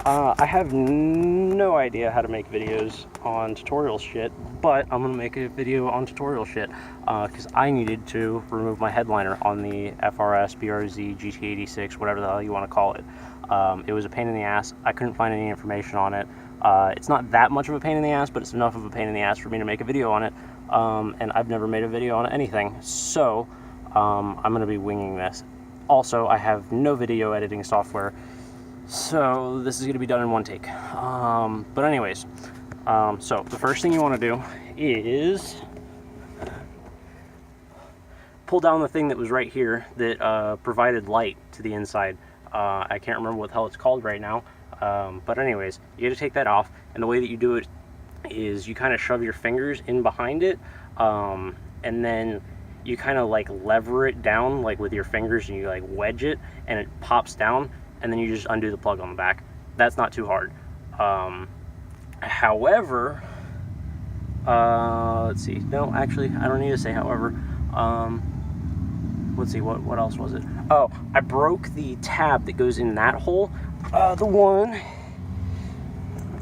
I have no idea how to make videos on tutorial shit, but I'm gonna make a video on tutorial shit because I needed to remove my headliner on the FRS, BRZ, gt86, whatever the hell you want to call it. It was a pain in the ass. I couldn't find any information on it. It's not that much of a pain in the ass, but it's enough of a pain in the ass for me to make a video on it, and I've never made a video on anything, so I'm gonna be winging this. Also, I have no video editing software, so this is going to be done in one take. But anyways, so the first thing you want to do is pull down the thing that was right here that provided light to the inside. I can't remember what the hell it's called right now. But anyways, you got to take that off, and the way that you do it is you kind of shove your fingers in behind it, and then you kind of like lever it down like with your fingers, and you like wedge it and it pops down, and then you just undo the plug on the back. That's not too hard. However, let's see, no, actually I don't need to say however. Let's see, what else was it? Oh, I broke the tab that goes in that hole, the one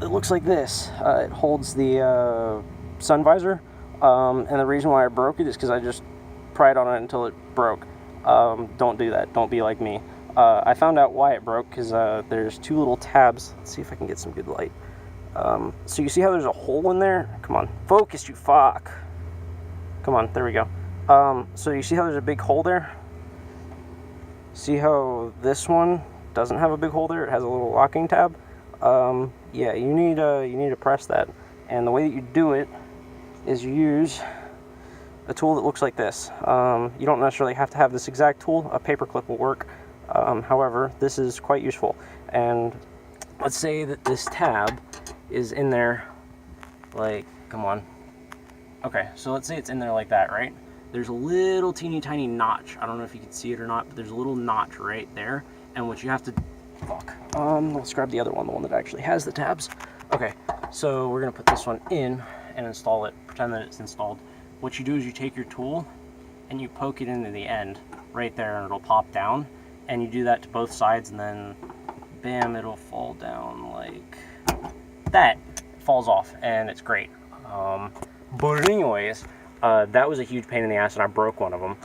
that looks like this. It holds the sun visor, and the reason why I broke it is because I just pried on it until it broke. Don't do that. Don't be like me. I found out why it broke because there's two little tabs. Let's see if I can get some good light. So you see how there's a hole in there? Come on, focus, you fuck. Come on, there we go. So you see how there's a big hole there? See how this one doesn't have a big hole there? It has a little locking tab. Yeah, you need to press that. And the way that you do it is you use a tool that looks like this. You don't necessarily have to have this exact tool. A paper clip will work. However, this is quite useful. And let's say that this tab is in there, like, come on. Okay, so let's say it's in there like that, right? There's a little teeny tiny notch. I don't know if you can see it or not, but there's a little notch right there. And what you have to, fuck. Let's grab the other one, the one that actually has the tabs. Okay, so we're gonna put this one in and install it. Pretend that it's installed. What you do is you take your tool and you poke it into the end right there, and it'll pop down. And you do that to both sides, and then bam, it'll fall down like that. It falls off, and it's great. But anyways, that was a huge pain in the ass, and I broke one of them.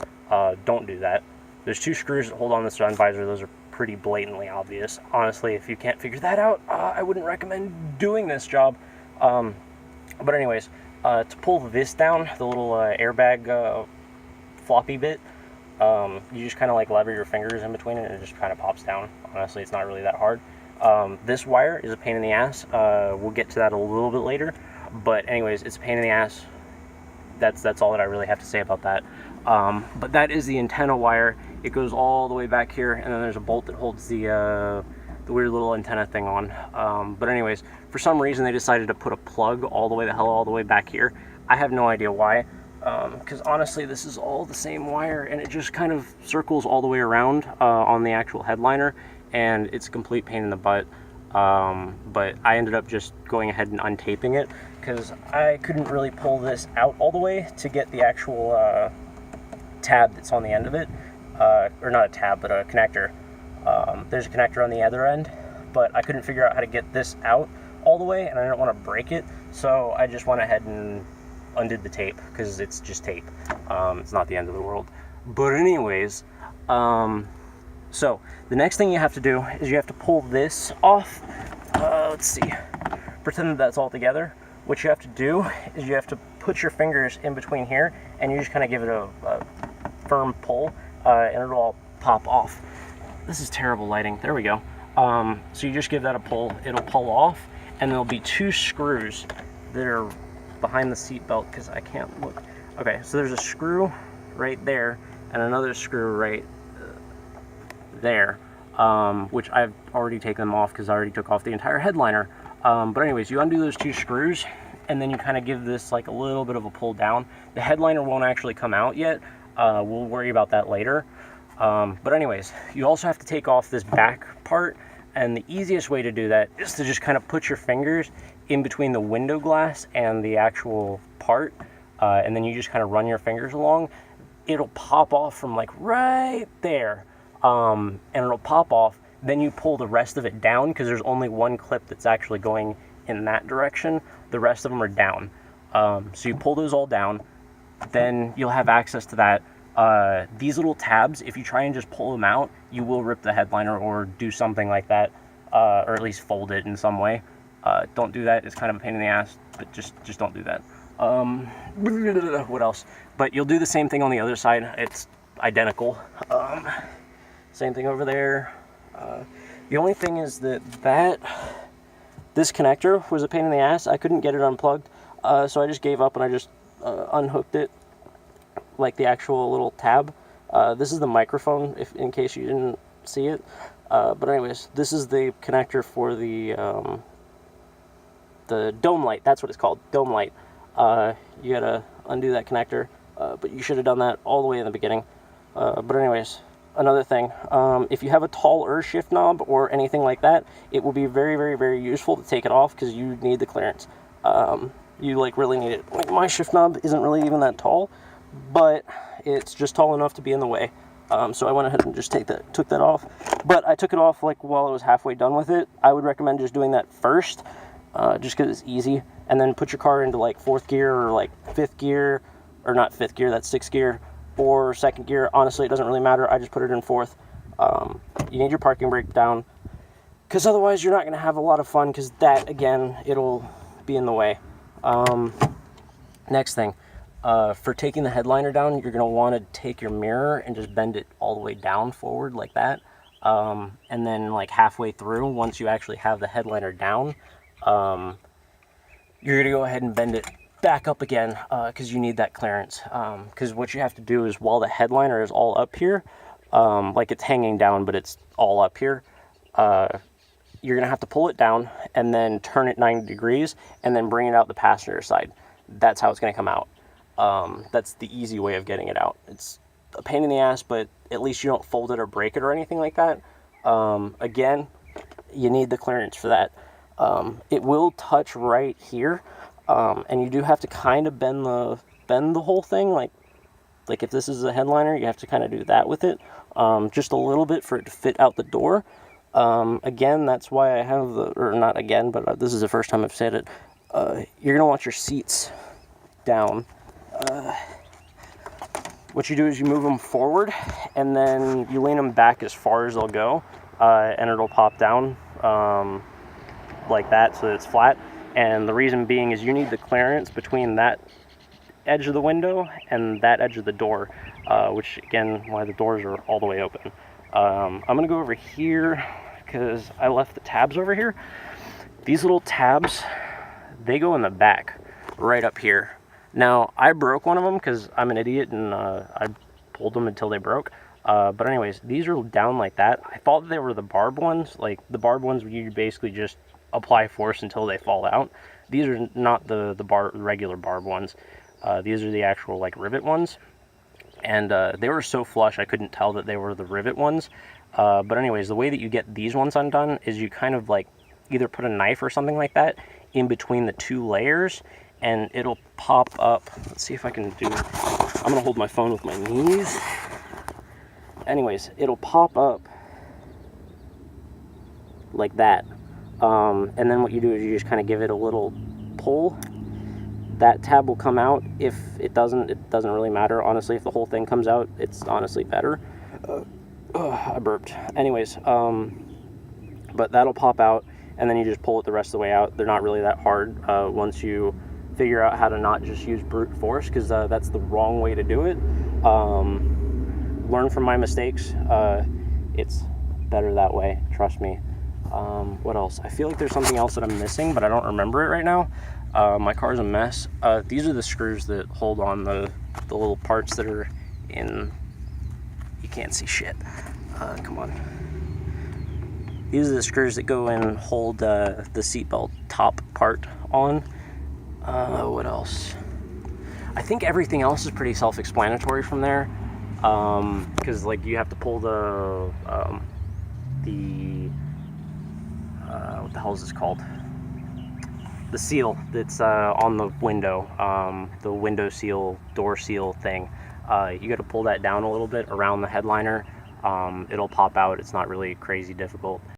Don't do that. There's two screws that hold on the sun visor. Those are pretty blatantly obvious. Honestly, if you can't figure that out, I wouldn't recommend doing this job. But anyways, to pull this down, the little airbag floppy bit, you just kind of like lever your fingers in between it, and it just kind of pops down. Honestly, it's not really that hard. This wire is a pain in the ass. We'll get to that a little bit later. But anyways, it's a pain in the ass. That's all that I really have to say about that. But that is the antenna wire. It goes all the way back here, and then there's a bolt that holds the weird little antenna thing on. But anyways, for some reason they decided to put a plug all the way back here. I have no idea why. Because honestly, this is all the same wire, and it just kind of circles all the way around on the actual headliner, and it's a complete pain in the butt. But I ended up just going ahead and untaping it because I couldn't really pull this out all the way to get the actual tab that's on the end of it, or not a tab, but a connector. There's a connector on the other end, but I couldn't figure out how to get this out all the way, and I didn't want to break it, so I just went ahead and undid the tape because it's just tape. It's not the end of the world. But anyways, so the next thing you have to do is you have to pull this off. Let's see, pretend that that's all together. What you have to do is you have to put your fingers in between here, and you just kind of give it a firm pull, and it'll all pop off. This is terrible lighting. There we go. So you just give that a pull, it'll pull off, and there'll be two screws that are behind the seat belt because I can't look. Okay, so there's a screw right there and another screw right there, which I've already taken them off because I already took off the entire headliner. But anyways, you undo those two screws, and then you kind of give this like a little bit of a pull down. The headliner won't actually come out yet. We'll worry about that later. But anyways, you also have to take off this back part, and the easiest way to do that is to just kind of put your fingers in between the window glass and the actual part, and then you just kind of run your fingers along. It'll pop off from like right there, and it'll pop off, then you pull the rest of it down, because there's only one clip that's actually going in that direction. The rest of them are down. So you pull those all down, then you'll have access to that. These little tabs, if you try and just pull them out, you will rip the headliner or do something like that, or at least fold it in some way. Don't do that. It's kind of a pain in the ass, but just don't do that. What else? But you'll do the same thing on the other side. It's identical. Same thing over there. The only thing is that this connector was a pain in the ass. I couldn't get it unplugged, so I just gave up and I just unhooked it, like the actual little tab. This is the microphone, in case you didn't see it. But anyways, this is the connector for the dome light. That's what it's called, dome light. You gotta undo that connector, but you should have done that all the way in the beginning. But anyways, another thing, if you have a taller shift knob or anything like that, it will be very, very, very useful to take it off, because you need the clearance. You like really need it. Like, my shift knob isn't really even that tall, but it's just tall enough to be in the way. So I went ahead and just took that off. But I took it off like while I was halfway done with it. I would recommend just doing that first, just because it's easy. And then put your car into like 4th gear or like 5th gear, or not 5th gear, that's 6th gear, or 2nd gear. Honestly, it doesn't really matter. I just put it in 4th. You need your parking brake down, because otherwise you're not going to have a lot of fun, because that, again, it'll be in the way. Next thing, for taking the headliner down, you're going to want to take your mirror and just bend it all the way down forward like that. And then like halfway through, once you actually have the headliner down, you're going to go ahead and bend it back up again, because you need that clearance. Because what you have to do is, while the headliner is all up here, like it's hanging down, but it's all up here, you're going to have to pull it down and then turn it 90 degrees and then bring it out the passenger side. That's how it's going to come out. That's the easy way of getting it out. It's a pain in the ass, but at least you don't fold it or break it or anything like that. Again, you need the clearance for that. It will touch right here, and you do have to kind of bend the whole thing. Like if this is a headliner, you have to kind of do that with it, just a little bit for it to fit out the door. Again, that's why I have or not again, but this is the first time I've said it. You're gonna want your seats down. What you do is you move them forward, and then you lean them back as far as they'll go, and it'll pop down like that, so that it's flat. And the reason being is you need the clearance between that edge of the window and that edge of the door, which again, why the doors are all the way open. I'm gonna go over here, because I left the tabs over here. These little tabs, they go in the back, right up here. Now, I broke one of them because I'm an idiot, and I pulled them until they broke. But anyways, these are down like that. I thought they were the barb ones. Like, the barb ones, where you basically just apply force until they fall out. These are not the regular barb ones. These are the actual, like, rivet ones. And they were so flush, I couldn't tell that they were the rivet ones. But anyways, the way that you get these ones undone is you kind of, like, either put a knife or something like that in between the two layers, and it'll pop up. Let's see if I can do, I'm gonna hold my phone with my knees. Anyways, it'll pop up like that. And then what you do is you just kind of give it a little pull. That tab will come out. If it doesn't really matter. Honestly, if the whole thing comes out, it's honestly better. I burped. Anyways, but that'll pop out, and then you just pull it the rest of the way out. They're not really that hard once you figure out how to not just use brute force, because that's the wrong way to do it. Learn from my mistakes. It's better that way, trust me. What else? I feel like there's something else that I'm missing, but I don't remember it right now. My car's a mess. These are the screws that hold on the little parts that are in, you can't see shit. Come on. These are the screws that go in, hold the seatbelt top part on. What else? I think everything else is pretty self-explanatory from there. Because like you have to pull the what the hell is this called? The seal that's on the window seal, door seal thing. You got to pull that down a little bit around the headliner, It'll pop out. It's not really crazy difficult.